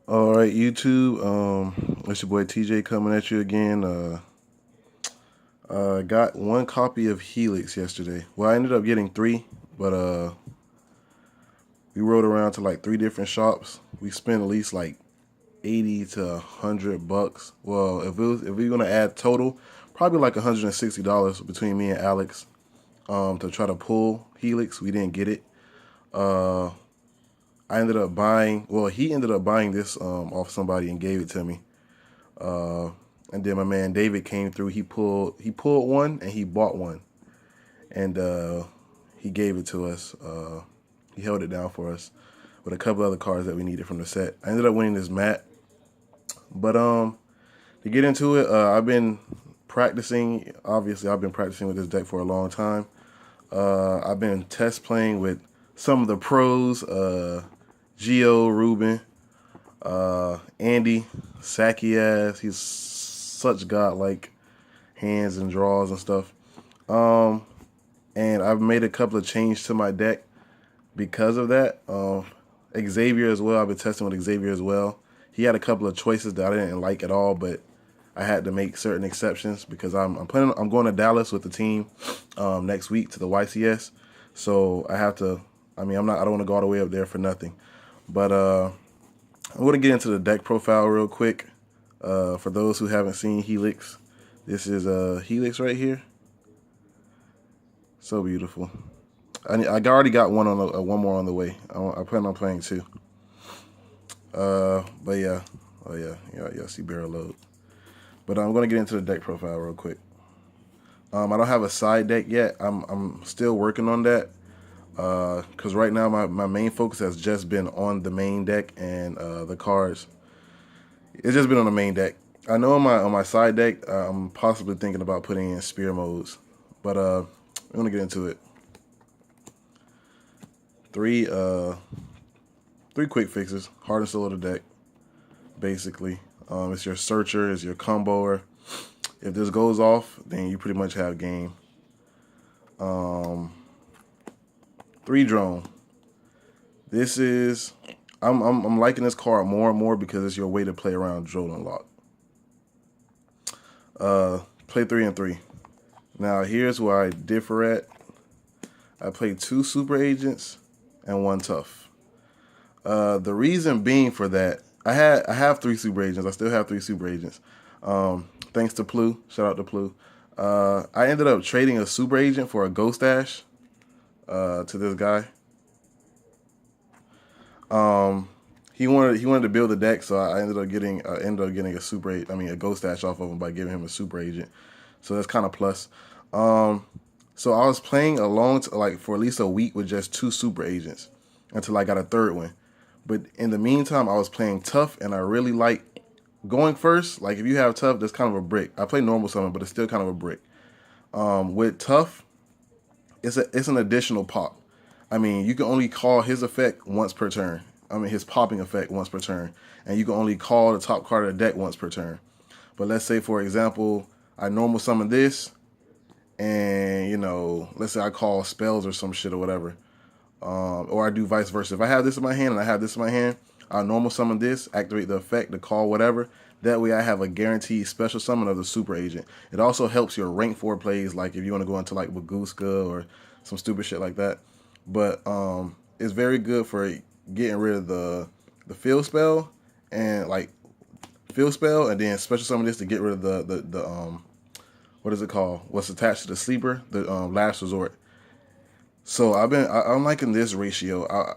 All right, YouTube. It's your boy TJ coming at you again. Got one copy of Helix yesterday. Well, I ended up getting three, but we rode around to like three different shops. We spent at least like 80 to $100. Well, if we are gonna add total, probably like $160 between me and Alex. To try to pull Helix, we didn't get it. Uh, I ended up buying. Well, he ended up buying this off somebody and gave it to me. Uh, and then my man David came through. He pulled one and he bought one, and he gave it to us. He held it down for us with a couple other cards that we needed from the set. I ended up winning this mat, but to get into it, I've been practicing. Obviously, I've been practicing with this deck for a long time. I've been test playing with some of the pros, Gio, Ruben, Andy, Sacky ass. He's such godlike hands and draws and stuff. And I've made a couple of changes to my deck because of that. Xavier as well. I've been testing with Xavier as well. He had a couple of choices that I didn't like at all, but I had to make certain exceptions because I'm going to Dallas with the team next week to the YCS. So I have to. I mean, I don't want to go all the way up there for nothing. But I'm going to get into the deck profile real quick. For those who haven't seen Helix, this is Helix right here. So beautiful. I already got one on one more on the way. I plan on playing two. But yeah, oh yeah, y'all see barrel load. But I'm going to get into the deck profile real quick. I don't have a side deck yet. I'm still working on that. Because right now my main focus has just been on the main deck and the cards. It's just been on the main deck. I know on my side deck, I'm possibly thinking about putting in spear modes. But I'm going to get into it. Three quick fixes. Heart and soul of the deck, basically. It's your searcher, it's your comboer. If this goes off, then you pretty much have game. 3 drone. This is I'm liking this card more and more because it's your way to play around drone and lock. Play 3 and 3. Now here's where I differ at. I play 2 super agents and 1 tough. The reason being for that, I have 3 super agents. I still have 3 super agents. Thanks to Plu. Shout out to Plu. I ended up trading a super agent for a ghost dash to this guy. He wanted to build a deck, so I ended up getting a ghost dash off of him by giving him a super agent. So that's kind of plus. So I was playing alone for at least a week with just 2 super agents until I got a 3rd one. But in the meantime, I was playing tough, and I really like going first. Like if you have tough, that's kind of a brick. I play normal summon, but it's still kind of a brick. With tough, it's an additional pop. I mean, you can only call his effect once per turn. I mean, his popping effect once per turn. And you can only call the top card of the deck once per turn. But let's say, for example, I normal summon this, and, let's say I call spells or some shit or whatever. Or I do vice versa. If I have this in my hand and I have this in my hand, I'll normal summon this, activate the effect, the call, whatever. That way I have a guaranteed special summon of the super agent. It also helps your rank 4 plays, like if you want to go into like Baguska or some stupid shit like that. But it's very good for getting rid of the field spell and and then special summon this to get rid of the what is it called? What's attached to the sleeper? The last resort. So I'm liking this ratio.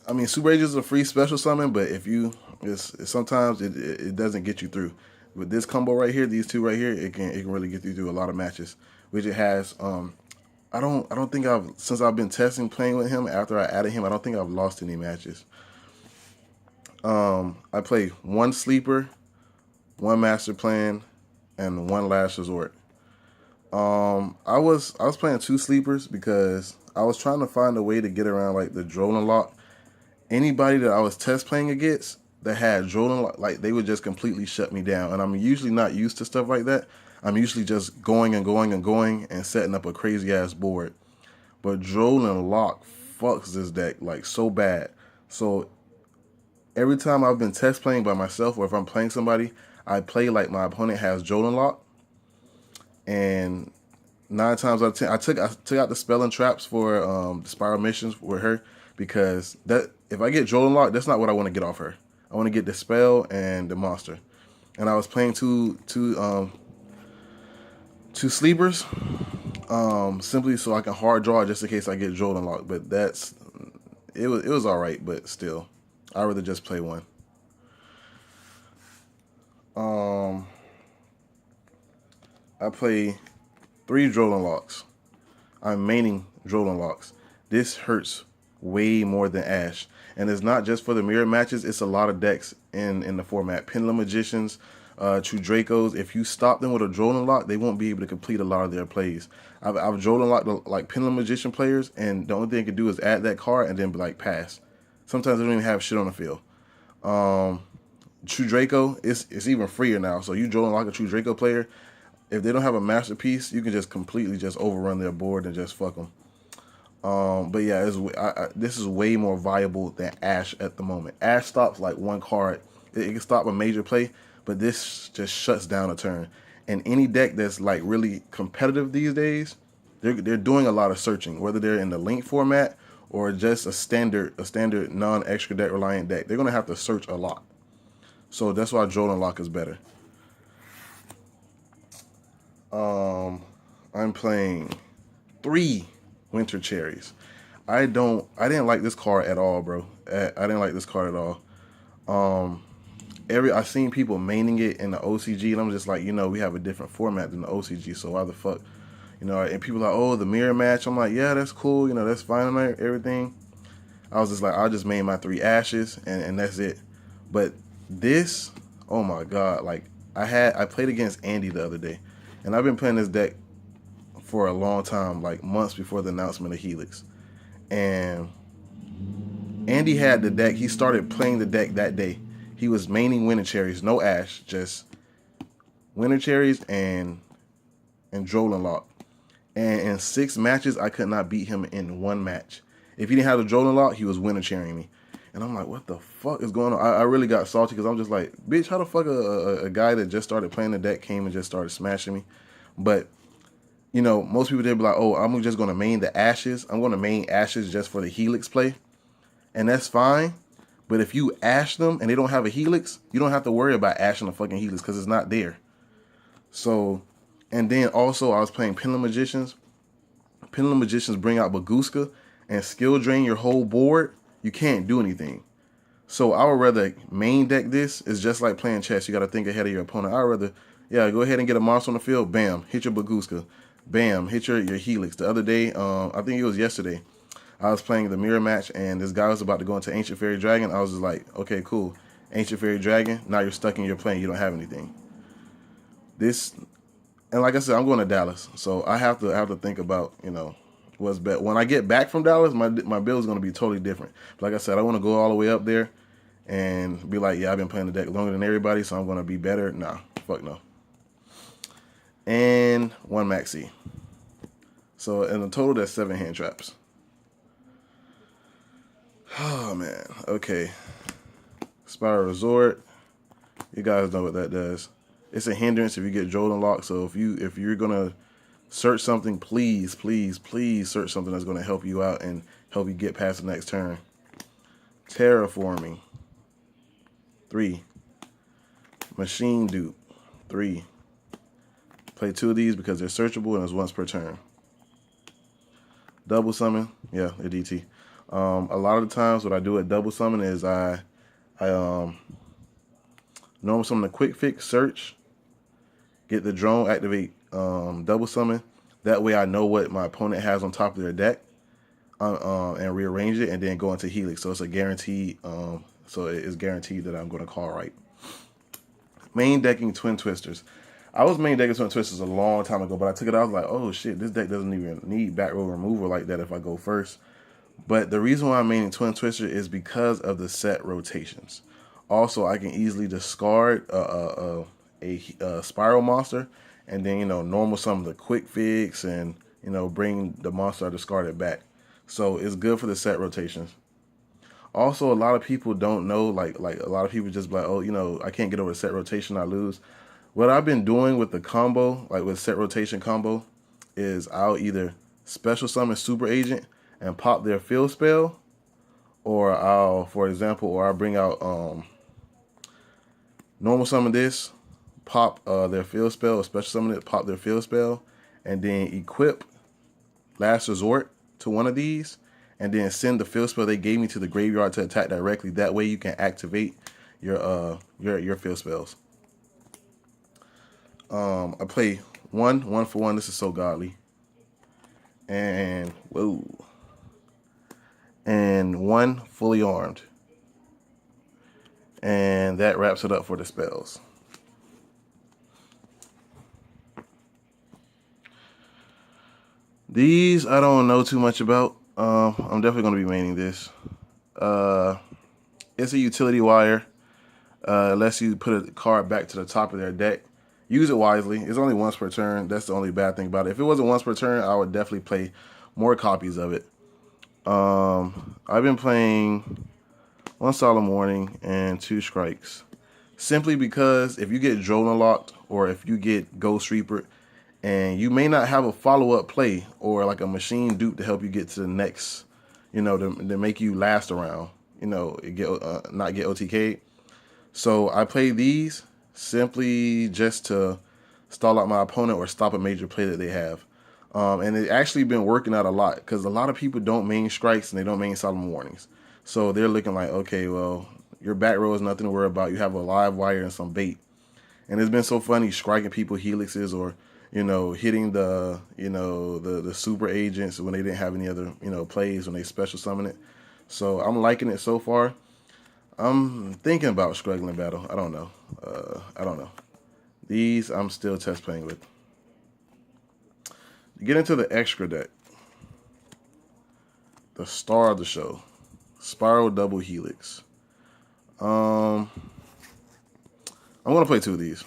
I mean, super agent is a free special summon, but if you sometimes it doesn't get you through. With this combo right here, these 2 right here, it can really get you through a lot of matches, which it has. I don't think since I've been testing playing with him after I added him, I don't think I've lost any matches. I play 1 sleeper, 1 master plan, and 1 last resort. I was playing 2 sleepers because I was trying to find a way to get around like the drone and lock. Anybody that I was test playing against that had drone and lock, like they would just completely shut me down. And I'm usually not used to stuff like that. I'm usually just going and setting up a crazy ass board. But drone and lock fucks this deck like so bad. So every time I've been test playing by myself, or if I'm playing somebody, I play like my opponent has Jolin Lock, and 9 times out of 10, I took out the spell and traps for the Spyral missions with her, because that if I get Jolin Lock, that's not what I want to get off her. I want to get the spell and the monster. And I was playing two sleepers, simply so I can hard draw just in case I get Jolin Lock. But it was all right, but still, I'd rather just play one. I play 3 Jolin Locks. I'm maining Jolin Locks. This hurts way more than Ash. And it's not just for the mirror matches, it's a lot of decks in the format. Pendulum Magicians, True Dracos, if you stop them with a Jolin Lock, they won't be able to complete a lot of their plays. I've Jolin Locked like Pendulum Magician players, and the only thing they can do is add that card and then be like, pass. Sometimes they don't even have shit on the field. True Draco, it's even freer now. So you Jolin Lock a True Draco player, if they don't have a masterpiece, you can just completely just overrun their board and just fuck them. But yeah, this is way more viable than Ash at the moment. Ash stops like one card. It can stop a major play, but this just shuts down a turn. And any deck that's like really competitive these days, they're doing a lot of searching, whether they're in the link format or just a standard non-extra deck reliant deck. They're gonna have to search a lot. So that's why Jolin Lock is better. I'm playing 3 Winter Cherries. I didn't like this card at all, bro. I didn't like this card at all. I've seen people maining it in the OCG, and I'm just like, we have a different format than the OCG, so why the fuck, and people are like, oh, the mirror match. I'm like, yeah, that's cool, that's fine and everything. I was just like, I'll just main my 3 Ashes, and that's it. But this, oh my god, like, I played against Andy the other day, and I've been playing this deck for a long time, like months before the announcement of Helix. And Andy had the deck. He started playing the deck that day. He was maining Winter Cherries, no Ash, just Winter Cherries and Jolin Lock. And in 6 matches, I could not beat him in 1 match. If he didn't have the Jolin Lock, he was Winter Cherrying me. And I'm like, what the fuck is going on? I really got salty because I'm just like, bitch, how the fuck a guy that just started playing the deck came and just started smashing me? But most people, they'd be like, oh, I'm just going to main the Ashes. I'm going to main Ashes just for the Helix play. And that's fine. But if you Ash them and they don't have a Helix, you don't have to worry about ashing the fucking Helix because it's not there. So, and then also I was playing Pendulum Magicians. Pendulum Magicians bring out Baguska and skill drain your whole board. You can't do anything. So I would rather main deck this. It's just like playing chess. You got to think ahead of your opponent. I would rather, go ahead and get a monster on the field. Bam, hit your Baguska. Bam, hit your Helix. The other day, I think it was yesterday, I was playing the mirror match, and this guy was about to go into Ancient Fairy Dragon. I was just like, okay, cool. Ancient Fairy Dragon, now you're stuck in your plane. You don't have anything. And like I said, I'm going to Dallas, so I have to think about, what's best. When I get back from Dallas, my build is going to be totally different. But like I said, I want to go all the way up there and be like, yeah, I've been playing the deck longer than everybody, so I'm going to be better. Nah, fuck no. And 1 maxi. So in a total, that's 7 hand traps. Oh man, okay. Spyral Resort. You guys know what that does. It's a hindrance if you get Jolin Lock. So if you're gonna search something, please search something that's gonna help you out and help you get past the next turn. Terraforming. 3. Machine Dupe. 3. Play 2 of these because they're searchable and it's once per turn. Double summon, yeah, they're DT. A lot of the times what I do at double summon is I normal summon a quick fix, search, get the drone, activate double summon. That way I know what my opponent has on top of their deck and rearrange it and then go into Helix. So it's a guaranteed, so it's guaranteed that I'm going to call right. Main decking Twin Twisters. I was main decking Twin Twisters a long time ago, but I took it out. I was like, oh shit, this deck doesn't even need back row removal like that if I go first. But the reason why I'm maining Twin Twister is because of the set rotations. Also, I can easily discard a Spyral monster and then, normal summon the quick fix and, bring the monster I discarded back. So it's good for the set rotations. Also, a lot of people don't know, like a lot of people just be like, oh, I can't get over set rotation, I lose. What I've been doing with the combo, like with set rotation combo, is I'll either special summon super agent and pop their field spell, or for example, or I'll bring out normal summon this, pop their field spell, or special summon it, pop their field spell, and then equip last resort to one of these, and then send the field spell they gave me to the graveyard to attack directly. That way you can activate your field spells. I play one for one. This is so godly. And whoa. And one fully armed. And that wraps it up for the spells. These I don't know too much about. I'm definitely going to be maining this. It's a utility wire. Lets you put a card back to the top of their deck. Use it wisely. It's only once per turn. That's the only bad thing about it. If it wasn't once per turn, I would definitely play more copies of it. I've been playing 1 Solemn Warning and 2 Strikes. Simply because if you get Droll Locked or if you get Ghost Reaper, and you may not have a follow-up play or like a machine dupe to help you get to the next, to make you last around, not get OTK'd. So I play these simply just to stall out my opponent or stop a major play that they have. And it actually been working out a lot because a lot of people don't main strikes and they don't main solemn warnings. So they're looking like, okay, well, your back row is nothing to worry about. You have a live wire and some bait. And it's been so funny striking people helixes or, hitting the super agents when they didn't have any other, plays when they special summon it. So I'm liking it so far. I'm thinking about struggling battle. I don't know. These I'm still test playing with. To get into the extra deck, the star of the show, Spyral Double Helix. I'm gonna play 2 of these.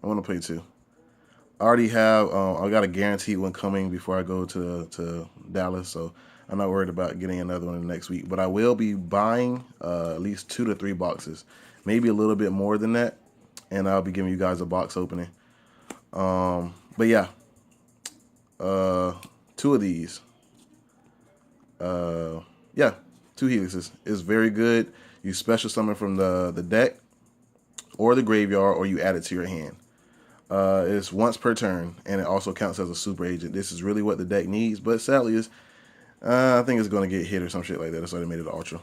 I want to play 2. I already have. I got a guaranteed one coming before I go to Dallas, so I'm not worried about getting another one in the next week. But I will be buying at least 2 to 3 boxes, maybe a little bit more than that, and I'll be giving you guys a box opening. But yeah, 2 of these. Yeah, 2 helixes is very good. You special summon from the deck or the graveyard, or you add it to your hand. It's once per turn, and it also counts as a super agent. This is really what the deck needs, but sadly, I think it's going to get hit or some shit like that. That's why they made it ultra.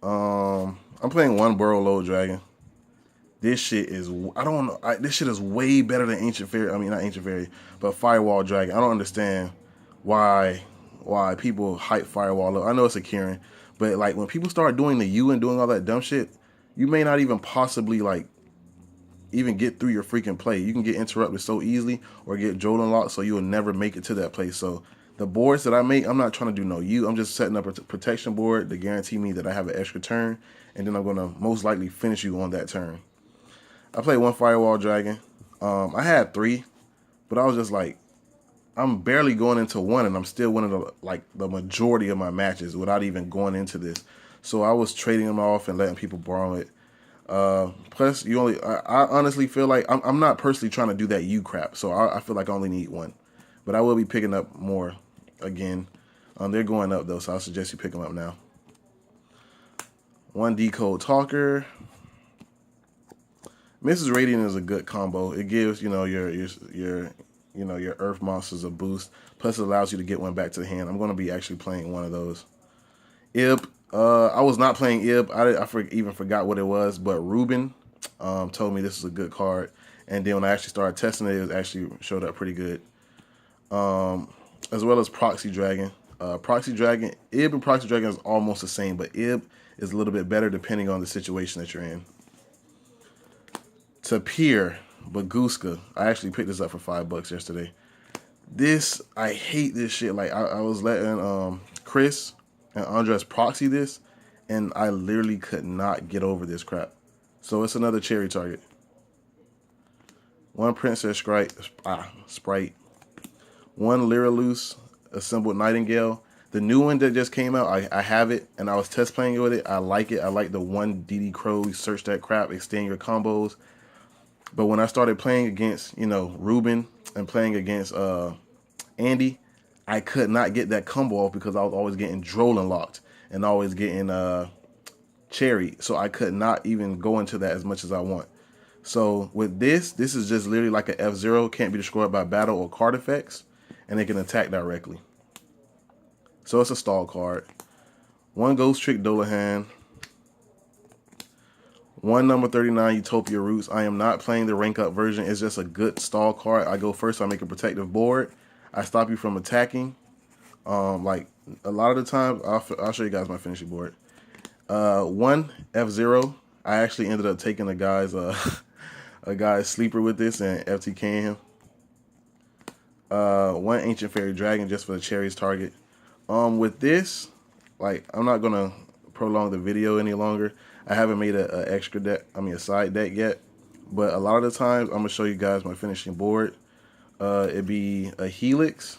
I'm playing 1 Burrow Load Dragon. This shit is, I don't know, this shit is way better than Ancient Fairy. I mean, not Ancient Fairy, but Firewall Dragon. I don't understand why people hype Firewall up. I know it's a Kieran, but like when people start doing the U and doing all that dumb shit, you may not even possibly even get through your freaking play. You can get interrupted so easily or get Droll Locked, so you will never make it to that place. So the boards that I make, I'm not trying to do no U. I'm just setting up a protection board to guarantee me that I have an extra turn, and then I'm going to most likely finish you on that turn. I played 1 Firewall Dragon. I had 3, but I was just like, I'm barely going into 1, and I'm still winning the majority of my matches without even going into this. So I was trading them off and letting people borrow it. Plus, I honestly feel like I'm not personally trying to do that U crap, so I feel like I only need 1. But I will be picking up more again. They're going up though, so I suggest you pick them up now. 1 Decode Talker. Mrs. Radiant is a good combo. It gives your Earth monsters a boost. Plus, it allows you to get one back to the hand. I'm going to be actually playing one of those. Ib. I was not playing Ib. I even forgot what it was. But Ruben told me this is a good card. And then when I actually started testing it, it actually showed up pretty good. As well as Proxy Dragon. Proxy Dragon. Ib and Proxy Dragon is almost the same. But Ib is a little bit better depending on the situation that you're in. Tapir Baguska. I actually picked this up for $5 yesterday. I hate this shit. Like I was letting Chris and Andres proxy this, and I literally could not get over this crap. So it's another cherry target. 1 Princess Sprite. 1 Lyraloose Assembled Nightingale. The new one that just came out, I have it, and I was test playing with it. I like it. I like the one DD Crow, search that crap, extend your combos. But when I started playing against, you know, Ruben and playing against Andy, I could not get that combo off because I was always getting Drolan locked and always getting Cherry. So I could not even go into that as much as I want. So with this is just literally like an F-Zero, can't be destroyed by battle or card effects, and it can attack directly. So it's a stall card. One Ghost Trick Dolahan. One number 39 Utopia Roots. I am not playing the rank up version. It's just a good stall card. I go first, so I make a protective board. I stop you from attacking. Like a lot of the time, I'll show you guys my finishing board. One F-Zero. I actually ended up taking a guy's sleeper with this and FTKing him. One Ancient Fairy Dragon just for the cherries target. With this, like, I'm not gonna prolong the video any longer. I haven't made a extra deck, a side deck yet, but a lot of the times I'm gonna show you guys my finishing board. It'd be a Helix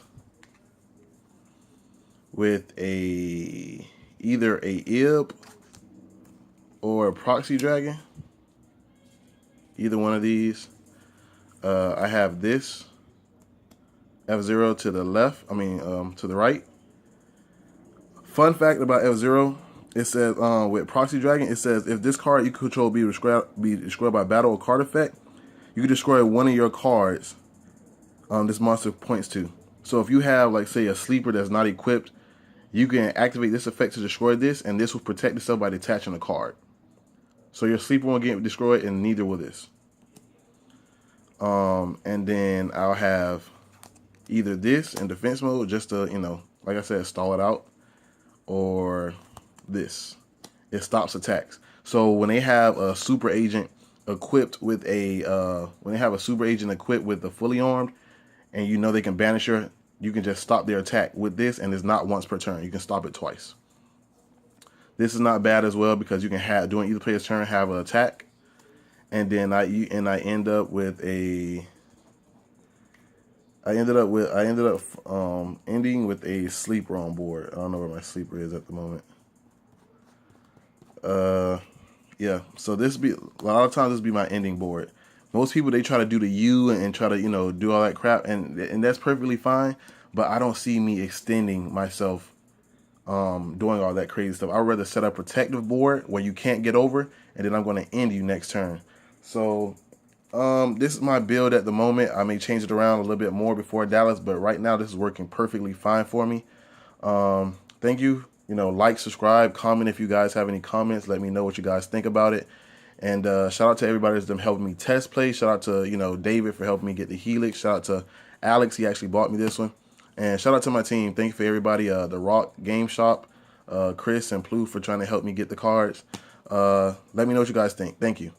with either a Ib or a Proxy Dragon. Either one of these. I have this F-Zero to the left, to the right. Fun fact about F-Zero, it says with Proxy Dragon, it says if this card you control be destroyed by battle or card effect, you can destroy one of your cards this monster points to. So if you have, like, say, a sleeper that's not equipped, you can activate this effect to destroy this, and this will protect itself by detaching a card. So your sleeper won't get destroyed, and neither will this. And then I'll have either this in defense mode, just to, you know, like I said, stall it out, or this. It stops attacks. So when they have a super agent equipped with a fully armed, and you know they can banish her, you can just stop their attack with this, and it's not once per turn. You can stop it twice. This is not bad as well because you can have, during either player's turn, have an attack, and then I ended up ending with a sleeper on board. I don't know where my sleeper is at the moment. Yeah. So this be a lot of times this be my ending board. Most people, they try to do the U and try to, you know, do all that crap, and that's perfectly fine. But I don't see me extending myself, doing all that crazy stuff. I'd rather set up a protective board where you can't get over, and then I'm going to end you next turn. So this is my build at the moment. I may change it around a little bit more before Dallas, but right now this is working perfectly fine for me. Thank you. You know, like, subscribe, comment if you guys have any comments. Let me know what you guys think about it. And shout out to everybody that's been helping me test play. Shout out to, you know, David for helping me get the Helix. Shout out to Alex. He actually bought me this one. And shout out to my team. Thank you for everybody. The Rock Game Shop, Chris and Plu for trying to help me get the cards. Let me know what you guys think. Thank you.